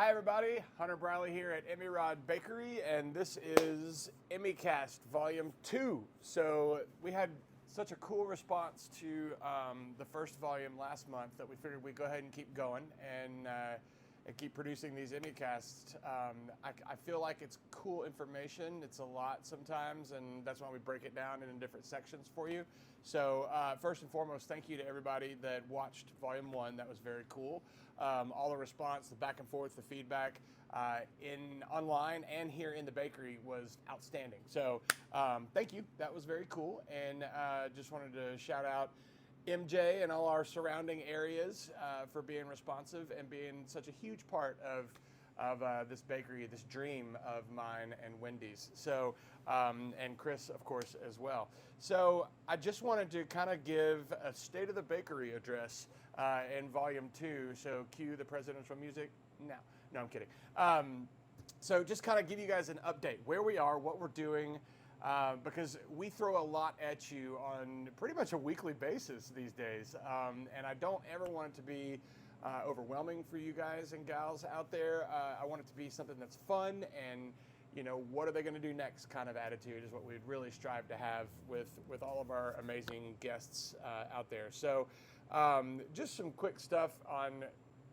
Hi everybody, Hunter Briley here at Emerald Bakery, and this is ÉmeCast Volume 2. So we had such a cool response to the first volume last month that we figured we'd go ahead and keep going and keep producing these ÉmeCasts. I feel like it's cool information. It's a lot sometimes, and that's why we break it down into different sections for you. So first and foremost, thank you to everybody that watched Volume 1. That was very cool. All the response, the back and forth, the feedback in online and here in the bakery was outstanding. So thank you. That was very cool. And just wanted to shout out MJ and all our surrounding areas for being responsive and being such a huge part of this bakery, this dream of mine and Wendy's. So, and Chris, of course, as well. So I just wanted to kind of give a state of the bakery address in Volume 2. So cue the presidential music. No, I'm kidding. So just kind of give you guys an update, where we are, what we're doing, because we throw a lot at you on pretty much a weekly basis these days. And I don't ever want it to be overwhelming for you guys and gals out there. I want it to be something that's fun and, you know, what are they going to do next kind of attitude is what we'd really strive to have with all of our amazing guests out there. So just some quick stuff on,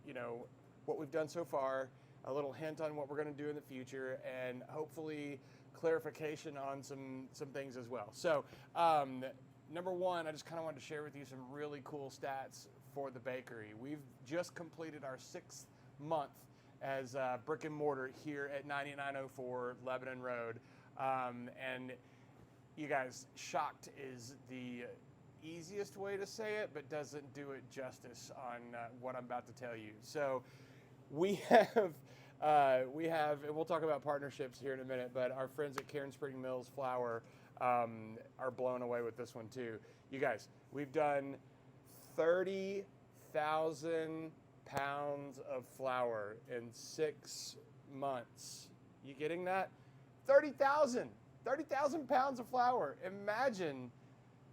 you know, what we've done so far, a little hint on what we're going to do in the future, and hopefully clarification on some things as well. So number one, I just kind of wanted to share with you some really cool stats for the bakery. We've just completed our 6th month as brick and mortar here at 9904 Lebanon Road. And you guys, shocked is the easiest way to say it, but doesn't do it justice on what I'm about to tell you. So we have, and we'll talk about partnerships here in a minute, but our friends at Cairn Spring Mills Flour are blown away with this one too. You guys, we've done 30,000 pounds of flour in 6 months. You getting that? 30,000 pounds of flour. Imagine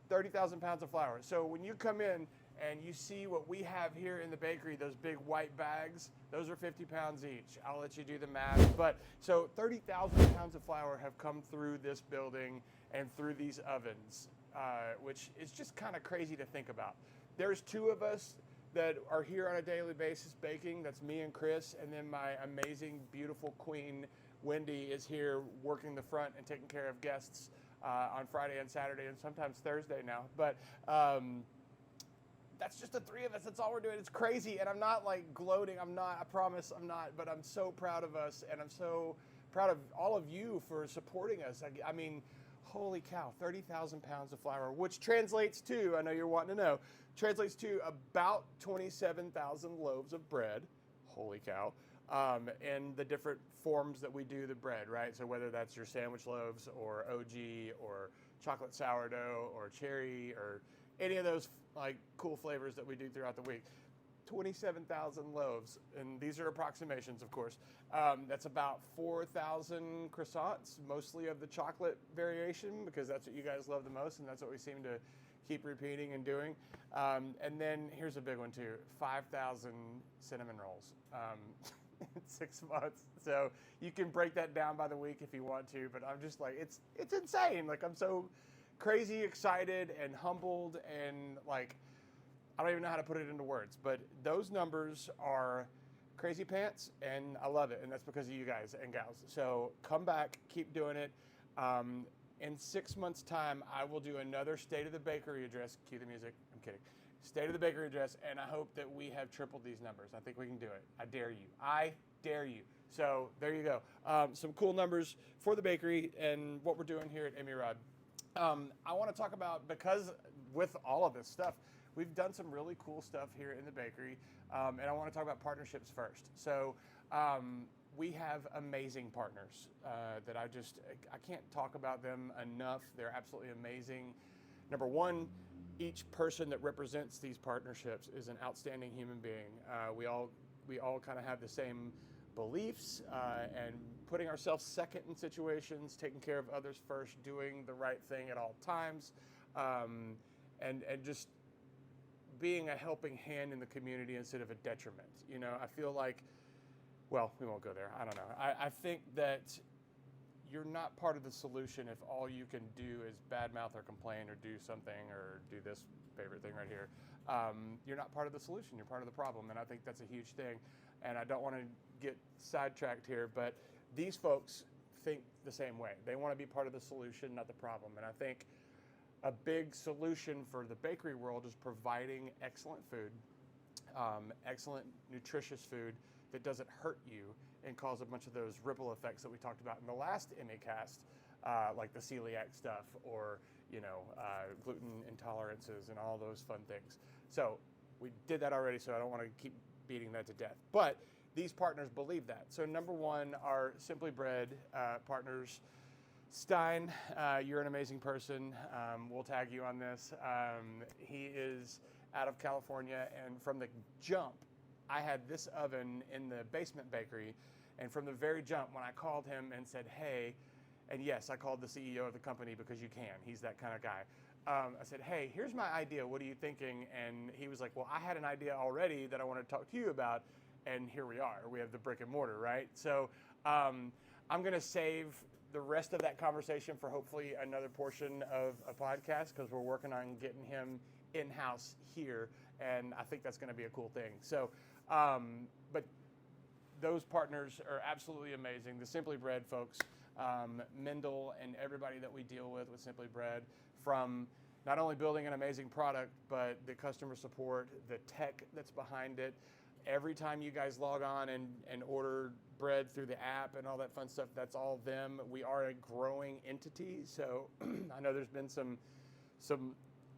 30,000 pounds of flour. So when you come in and you see what we have here in the bakery, those big white bags, those are 50 pounds each. I'll let you do the math. But so 30,000 pounds of flour have come through this building and through these ovens, which is just kind of crazy to think about. There's 2 of us that are here on a daily basis baking. That's me and Chris, and then my amazing, beautiful queen, Wendy, is here working the front and taking care of guests on Friday and Saturday and sometimes Thursday now. But that's just the 3 of us. That's all we're doing. It's crazy, and I'm not like gloating. I'm not. I promise I'm not. But I'm so proud of us, and I'm so proud of all of you for supporting us. I mean, holy cow, 30,000 pounds of flour, which translates to, I know you're wanting to know, translates to about 27,000 loaves of bread. Holy cow. And the different forms that we do the bread, right? So whether that's your sandwich loaves or OG or chocolate sourdough or cherry or any of those like cool flavors that we do throughout the week. 27,000 loaves, and these are approximations, of course. That's about 4,000 croissants, mostly of the chocolate variation, because that's what you guys love the most, and that's what we seem to keep repeating and doing. And then here's a big one too: 5,000 cinnamon rolls in 6 months. So you can break that down by the week if you want to, but I'm just like, it's insane. Like, I'm so crazy excited and humbled, and like, I don't even know how to put it into words, but those numbers are crazy pants, and I love it, and that's because of you guys and gals. So come back, keep doing it. In 6 months' time, I will do another State of the Bakery address. Cue the music. I'm kidding. State of the Bakery address, and I hope that we have tripled these numbers. I think we can do it. I dare you. I dare you. So there you go. Some cool numbers for the bakery and what we're doing here at Emerald. I want to talk about, because with all of this stuff, we've done some really cool stuff here in the bakery, and I want to talk about partnerships first. So we have amazing partners that I can't talk about them enough. They're absolutely amazing. Number one, each person that represents these partnerships is an outstanding human being. We all kind of have the same beliefs and putting ourselves second in situations, taking care of others first, doing the right thing at all times, and just being a helping hand in the community instead of a detriment. You know, I feel like well, we won't go there. I don't know. I think that you're not part of the solution if all you can do is badmouth or complain or do something or do this favorite thing right here. You're not part of the solution. You're part of the problem, and I think that's a huge thing. And I don't want to get sidetracked here, but these folks think the same way. They want to be part of the solution, not the problem. And I think a big solution for the bakery world is providing excellent food, excellent nutritious food that doesn't hurt you and cause a bunch of those ripple effects that we talked about in the last ÉmeCast, like the celiac stuff or gluten intolerances and all those fun things. So we did that already, so I don't want to keep beating that to death. But these partners believe that. So number one, our Simply Bread partners. Stein, you're an amazing person. We'll tag you on this. He is out of California, and from the jump, I had this oven in the basement bakery, and from the very jump, when I called him and said, hey, and yes, I called the CEO of the company because you can. He's that kind of guy. I said, hey, here's my idea. What are you thinking? And he was like, well, I had an idea already that I want to talk to you about, and here we are. We have the brick and mortar, right? So I'm going to save the rest of that conversation for hopefully another portion of a podcast, because we're working on getting him in-house here, and I think that's going to be a cool thing. So, but those partners are absolutely amazing. The Simply Bread folks, Mendel and everybody that we deal with Simply Bread, from not only building an amazing product, but the customer support, the tech that's behind it. Every time you guys log on and order bread through the app and all that fun stuff, that's all them. We are a growing entity, so I know there's been some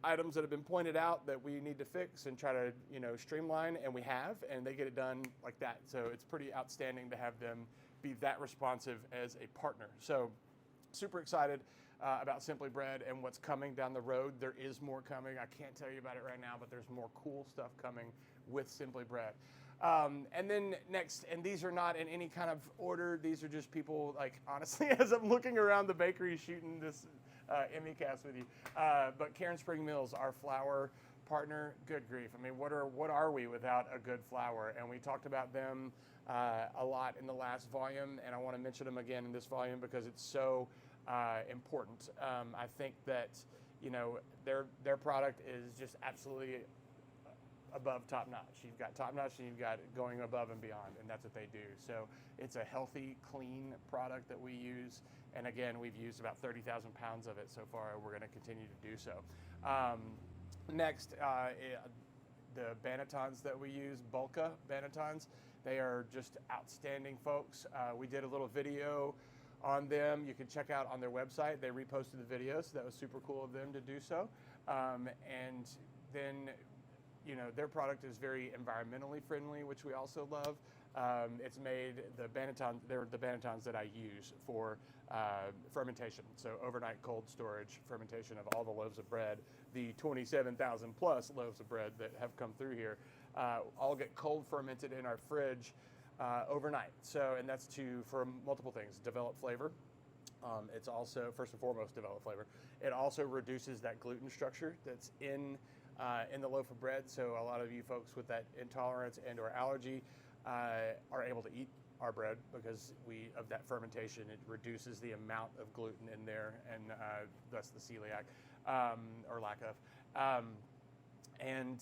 items that have been pointed out that we need to fix and try to streamline, and we have, and they get it done like that. So it's pretty outstanding to have them be that responsive as a partner. So super excited about Simply Bread and what's coming down the road. There is more coming. I can't tell you about it right now, but there's more cool stuff coming with Simply Bread. And then next, and these are not in any kind of order, these are just people, like, honestly, as I'm looking around the bakery shooting this ÉmeCast with you, but Karen Spring Mills, our flour partner, good grief. I mean, what are we without a good flour? And we talked about them a lot in the last volume, and I want to mention them again in this volume because it's so important. I think that their product is just absolutely above top notch. You've got top notch and you've got going above and beyond, and that's what they do. So it's a healthy, clean product that we use, and again, we've used about 30,000 pounds of it so far, and we're going to continue to do so. Next, the bannetons that we use, Bulka bannetons, they are just outstanding folks. We did a little video on them. You can check out on their website. They reposted the video, so that was super cool of them to do so. And then, their product is very environmentally friendly, which we also love. It's made, they're the bannetons that I use for fermentation. So overnight cold storage fermentation of all the loaves of bread, the 27,000 plus loaves of bread that have come through here, all get cold fermented in our fridge overnight. So, and that's for multiple things: develop flavor. It's also, first and foremost, develop flavor. It also reduces that gluten structure that's in the loaf of bread. So a lot of you folks with that intolerance and or allergy are able to eat our bread because of that fermentation. It reduces the amount of gluten in there, and thus the celiac or lack of. And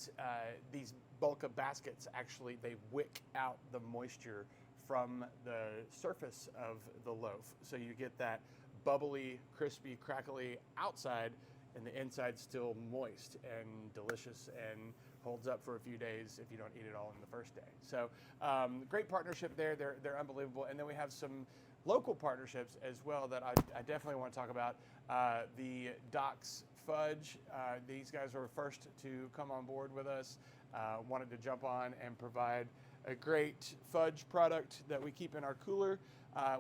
these Bulka baskets, actually, they wick out the moisture from the surface of the loaf. So you get that bubbly, crispy, crackly outside, and the inside still moist and delicious and holds up for a few days if you don't eat it all in the first day. So great partnership there. They're unbelievable. And then we have some local partnerships as well that I definitely want to talk about. The Doc's Fudge. These guys were first to come on board with us, wanted to jump on and provide a great fudge product that we keep in our cooler.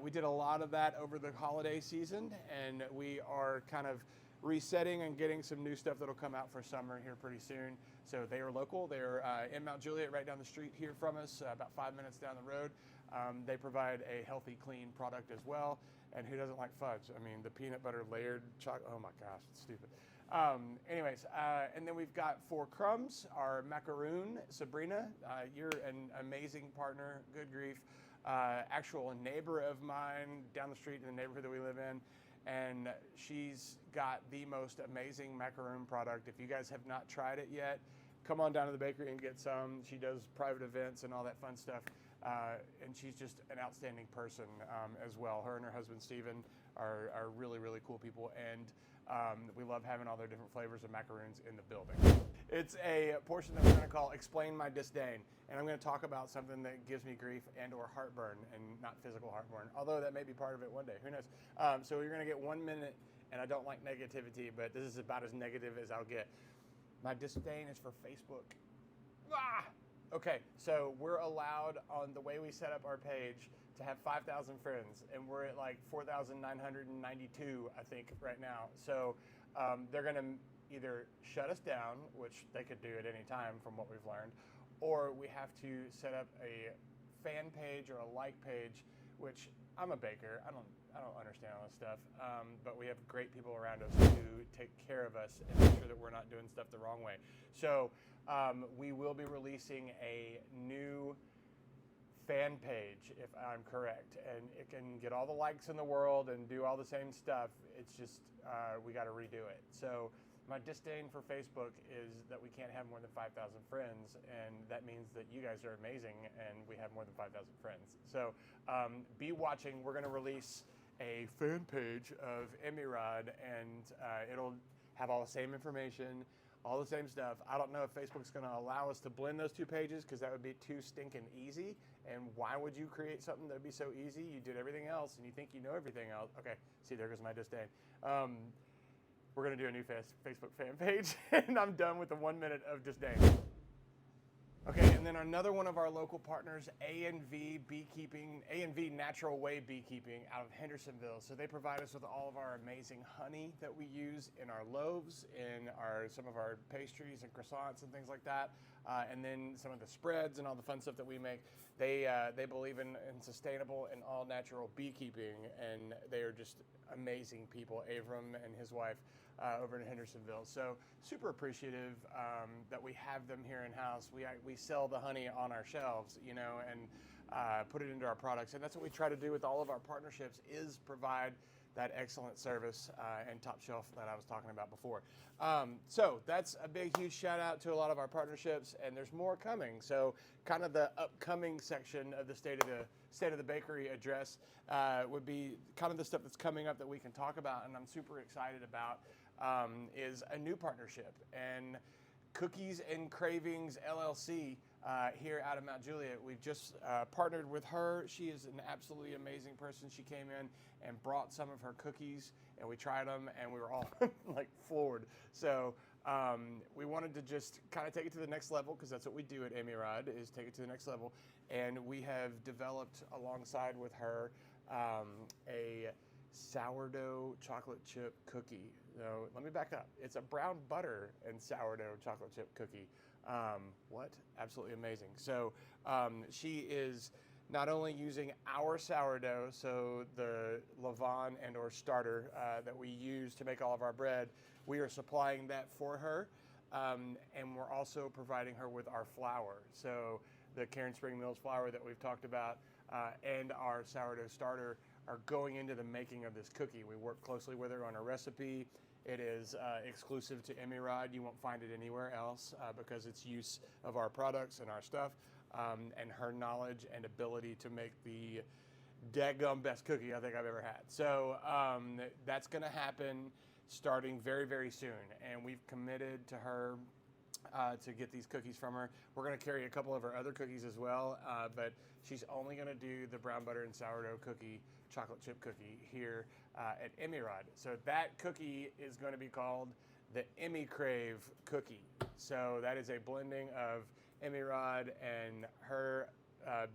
We did a lot of that over the holiday season, and we are kind of resetting and getting some new stuff that'll come out for summer here pretty soon. So they are local. They're in Mount Juliet, right down the street here from us, about 5 minutes down the road. They provide a healthy, clean product as well. And who doesn't like fudge? I mean, the peanut butter layered chocolate, oh my gosh, it's stupid. Anyways, and then we've got For Crumbs, our macaroon. Sabrina, you're an amazing partner, good grief. actual neighbor of mine down the street in the neighborhood that we live in. And she's got the most amazing macaroon product. If you guys have not tried it yet, come on down to the bakery and get some. She does private events and all that fun stuff. And she's just an outstanding person as well. Her and her husband, Steven, are really, really cool people. And we love having all their different flavors of macaroons in the building. It's a portion that we're going to call Explain My Disdain. And I'm going to talk about something that gives me grief and or heartburn, and not physical heartburn, although that may be part of it one day. Who knows? So you're going to get 1 minute, and I don't like negativity, but this is about as negative as I'll get. My disdain is for Facebook. Ah! Okay, so we're allowed on the way we set up our page to have 5,000 friends, and we're at like 4,992, I think, right now. So they're going to either shut us down, which they could do at any time from what we've learned, or we have to set up a fan page or a like page, which I'm a baker. I don't understand all this stuff, but we have great people around us who take care of us and make sure that we're not doing stuff the wrong way. So we will be releasing a new fan page, if I'm correct, and it can get all the likes in the world and do all the same stuff. It's just we got to redo it. So my disdain for Facebook is that we can't have more than 5,000 friends, and that means that you guys are amazing and we have more than 5,000 friends. So be watching. We're going to release a fan page of ÉmeRod, and it'll have all the same information, all the same stuff. I don't know if Facebook's going to allow us to blend those two pages, because that would be too stinking easy. And why would you create something that would be so easy? You did everything else, and you think you know everything else. Okay, see, there goes my disdain. We're going to do a new Facebook fan page, and I'm done with the 1 minute of disdain. Okay, and then another one of our local partners, A&V Beekeeping, A&V Natural Way Beekeeping out of Hendersonville. So they provide us with all of our amazing honey that we use in our loaves, in some of our pastries and croissants and things like that, and then some of the spreads and all the fun stuff that we make. They believe in sustainable and all natural beekeeping, and they are just amazing people, Avram and his wife over in Hendersonville. So super appreciative that we have them here in-house. We sell the honey on our shelves, you know, and put it into our products. And that's what we try to do with all of our partnerships, is provide that excellent service and top shelf that I was talking about before. So that's a big, huge shout out to a lot of our partnerships, and there's more coming. So kind of the upcoming section of the State of the Bakery address would be kind of the stuff that's coming up that we can talk about, and I'm super excited about, is a new partnership. And Cookies and Cravings LLC here out of Mount Juliet. We've just partnered with her. She is an absolutely amazing person. She came in and brought some of her cookies, and we tried them, and we were all like floored. So we wanted to just kind of take it to the next level, because that's what we do at ÉmeRod, is take it to the next level. And we have developed alongside with her a sourdough chocolate chip cookie. So let me back up. It's a brown butter and sourdough chocolate chip cookie. What? Absolutely amazing. So she is not only using our sourdough, so the levain and or starter that we use to make all of our bread, we are supplying that for her. And we're also providing her with our flour. So the Karen Spring Mills flour that we've talked about and our sourdough starter are going into the making of this cookie. We work closely with her on a recipe. It is exclusive to ÉmeRod. You won't find it anywhere else because it's use of our products and our stuff, and her knowledge and ability to make the daggum best cookie I think I've ever had. So that's going to happen starting very, very soon, and we've committed to her to get these cookies from her. We're going to carry a couple of her other cookies as well, but she's only going to do the brown butter and sourdough cookie, chocolate chip cookie here at ÉmeRod. So that cookie is going to be called the ÉmeCrave cookie. So that is a blending of ÉmeRod and her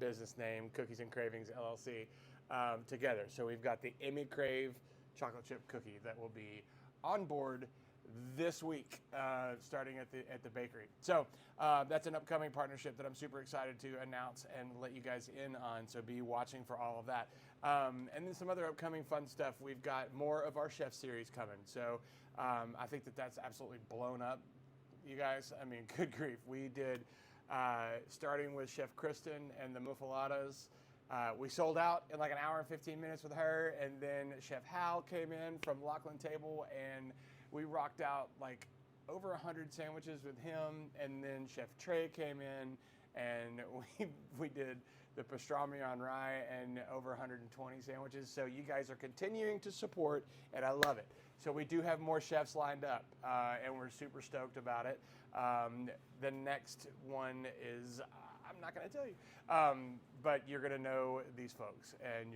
business name, Cookies and Cravings LLC, together. So we've got the ÉmeCrave chocolate chip cookie that will be on board this week, starting at the bakery. So that's an upcoming partnership that I'm super excited to announce and let you guys in on, so be watching for all of that. And then some other upcoming fun stuff. We've got more of our chef series coming. So I think that's absolutely blown up, you guys. I mean, good grief. We did, starting with Chef Kristen and the Muffaladas, We sold out in like an hour and 15 minutes with her, and then Chef Hal came in from Lachlan Table, and we rocked out like over 100 sandwiches with him, and then Chef Trey came in, and we did the pastrami on rye and over 120 sandwiches. So you guys are continuing to support, and I love it. So we do have more chefs lined up, and we're super stoked about it. The next one is, I'm not going to tell you, but you're going to know these folks, and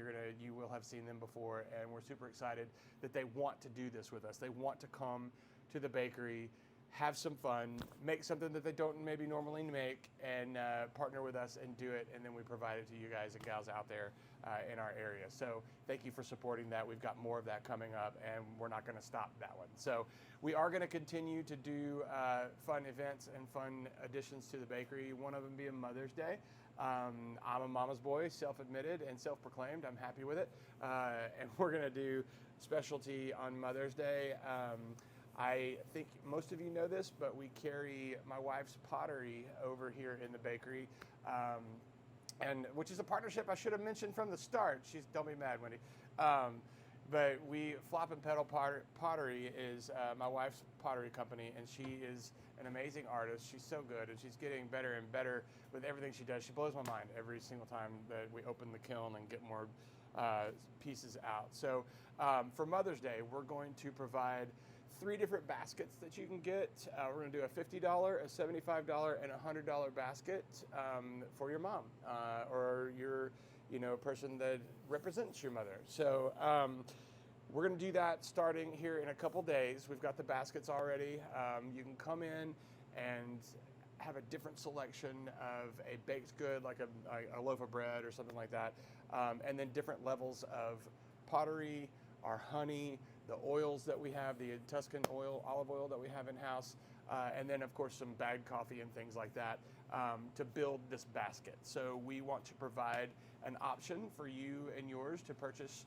you will have seen them before, and we're super excited that they want to do this with us. They want to come to the bakery, have some fun, make something that they don't maybe normally make, and partner with us and do it, and then we provide it to you guys and gals out there in our area. So thank you for supporting that. We've got more of that coming up, and we're not going to stop that one. So we are going to continue to do fun events and fun additions to the bakery, one of them being Mother's Day. I'm a mama's boy, self-admitted and self-proclaimed. I'm happy with it. And we're going to do specialty on Mother's Day. I think most of you know this, but we carry my wife's pottery over here in the bakery, and which is a partnership I should have mentioned from the start. Don't be mad, Wendy. But Flop and Pedal Pottery is my wife's pottery company, and she is an amazing artist. She's so good, and she's getting better and better with everything she does. She blows my mind every single time that we open the kiln and get more pieces out. So for Mother's Day, we're going to provide 3 different baskets that you can get. We're going to do a $50, a $75, and a $100 basket for your mom or your person that represents your mother. So we're going to do that starting here in a couple days. We've got the baskets already. You can come in and have a different selection of a baked good, like a loaf of bread or something like that, and then different levels of pottery, our honey, the oils that we have, the Tuscan olive oil that we have in-house, and then of course some bagged coffee and things like that to build this basket. So we want to provide an option for you and yours to purchase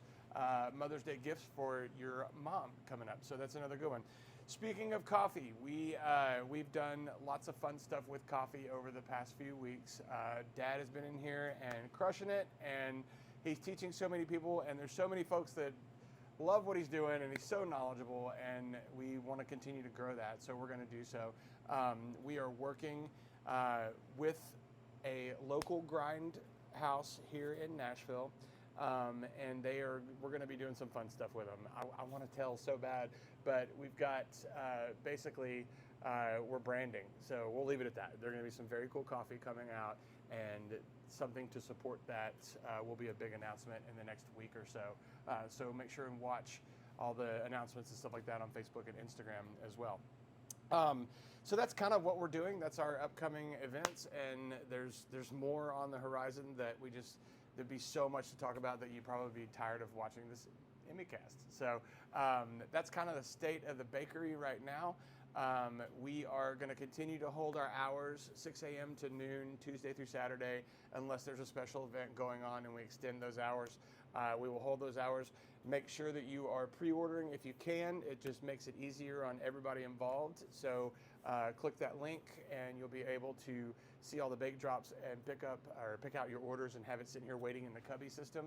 Mother's Day gifts for your mom coming up. So that's another good one. Speaking of coffee, we've done lots of fun stuff with coffee over the past few weeks. Dad has been in here and crushing it, and he's teaching so many people, and there's so many folks that love what he's doing, and he's so knowledgeable, and we want to continue to grow that, so we're going to do so. We are working with a local grind house here in Nashville, and we're going to be doing some fun stuff with them. I want to tell so bad, but we've got basically we're branding, so we'll leave it at that. There are going to be some very cool coffee coming out, and something to support that will be a big announcement in the next week or so. So make sure and watch all the announcements and stuff like that on Facebook and Instagram as well. So that's kind of what we're doing. That's our upcoming events, and there's more on the horizon that there'd be so much to talk about that you'd probably be tired of watching this ÉmeCast. So that's kind of the state of the bakery right now. We are going to continue to hold our hours 6 a.m. to noon, Tuesday through Saturday, unless there's a special event going on and we extend those hours. We will hold those hours. Make sure that you are pre-ordering if you can. It just makes it easier on everybody involved. So click that link and you'll be able to see all the bake drops and pick out your orders and have it sitting here waiting in the cubby system.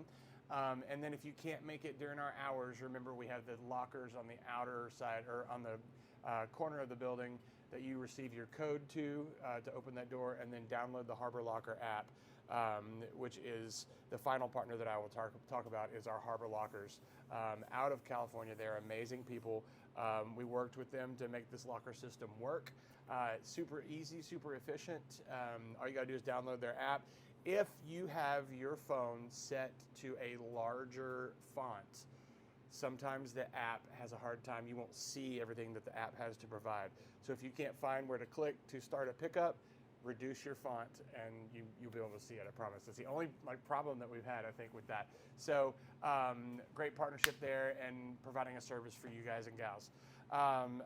And then if you can't make it during our hours, remember we have the lockers on the outer side or on the corner of the building that you receive your code to open that door, and then download the Harbor Locker app, which is the final partner that I will talk about is our Harbor Lockers out of California. They're amazing people. We worked with them to make this locker system work. Super easy, super efficient. All you gotta do is download their app. If you have your phone set to a larger font, sometimes the app has a hard time. You won't see everything that the app has to provide. So if you can't find where to click to start a pickup, reduce your font and you'll be able to see it, I promise. That's the only problem that we've had, I think, with that. So great partnership there and providing a service for you guys and gals.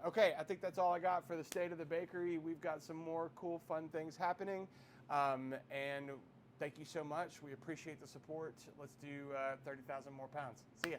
Okay, I think that's all I got for the state of the bakery. We've got some more cool, fun things happening. And thank you so much. We appreciate the support. Let's do 30,000 more pounds. See ya.